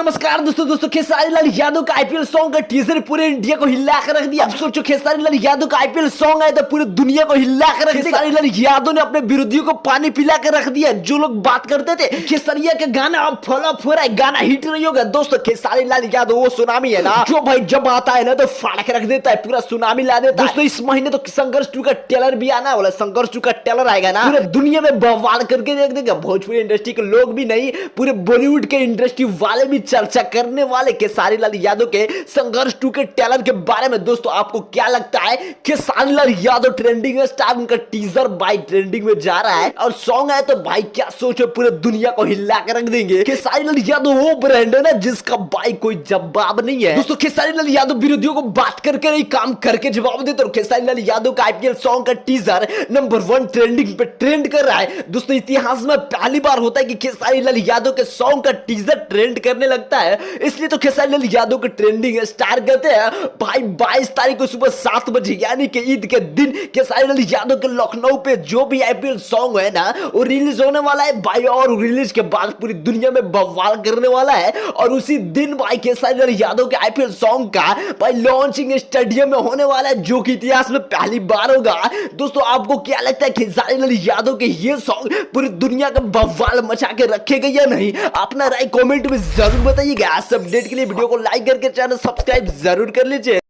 नमस्कार दोस्तों खेसारी लाल यादव का आईपीएल सॉन्ग का टीजर पूरे इंडिया को हिला कर रख दिया। अब सोचो खेसारी लाल यादव का आईपीएल सॉन्ग आया तो पूरे दुनिया को हिला कर रख दिया। खेसारी लाल यादव ने अपने विरोधियों को पानी पिला कर रख दिया। जो लोग बात करते थे खेसरिया का गाना अब फ्लॉप हो रहा है, गाना हिट नहीं होगा, दोस्तों खेसारी लाल यादव वो सुनामी है ना, जो भाई जब आता है ना तो फाड़ के रख देता है, पूरा सुनामी ला देता है। दोस्तों इस महीने तो संघर्ष 2 का ट्रेलर भी आना वाला, संघर्ष 2 का ट्रेलर आएगा ना, पूरे दुनिया में बवाल करके देख देगा। भोजपुरी इंडस्ट्री के लोग भी नहीं, पूरे बॉलीवुड के इंडस्ट्री वाले भी चर्चा करने वाले खेसारी लाल यादव के संघर्ष 2 के ट्रेलर के बारे में। दोस्तों आपको क्या लगता है? खेसारी लाल यादव ट्रेंडिंग स्टार, उनका टीजर भाई ट्रेंडिंग में जा रहा है और सॉन्ग है तो भाई क्या सोचो पूरे दुनिया को हिला कर रख देंगे। खेसारी लाल यादव वो ब्रांड है ना जिसका भाई कोई जवाब नहीं है। दोस्तों खेसारी लाल यादव विरोधियों को बात करके नहीं, काम करके जवाब देते। खेसारी लाल यादव का आईपीएल सॉन्ग का टीजर नंबर 1 ट्रेंडिंग पे ट्रेंड कर रहा है। दोस्तों इतिहास में पहली बार होता है कि खेसारी लाल यादव के सॉन्ग का टीजर ट्रेंड करने लगता है, इसलिए तो खेसारी लाल यादव को ट्रेंडिंग स्टार कहते हैं। भाई 22 तारीख को सुबह 7 बजे यानी कि ईद के दिन खेसारी लाल यादव के लखनऊ पे जो भी आईपीएल सॉन्ग है ना वो रिलीज होने वाला है भाई, और रिलीज के बाद पूरी दुनिया में बवाल करने वाला है। और उसी दिन भाई खेसारी लाल यादव के आईपीएल सॉन्ग का भाई लॉन्चिंग स्टेडियम में होने वाला है, जो कि इतिहास में पहली बार होगा। दोस्तों आपको क्या लगता है खेसारी लाल यादव के ये सॉन्ग पूरी दुनिया का बवाल मचा के रखेगा या नहीं? अपना राय कमेंट में जरूर बताइएगा। अपडेट के लिए वीडियो को लाइक करके चैनल सब्सक्राइब जरूर कर लीजिए।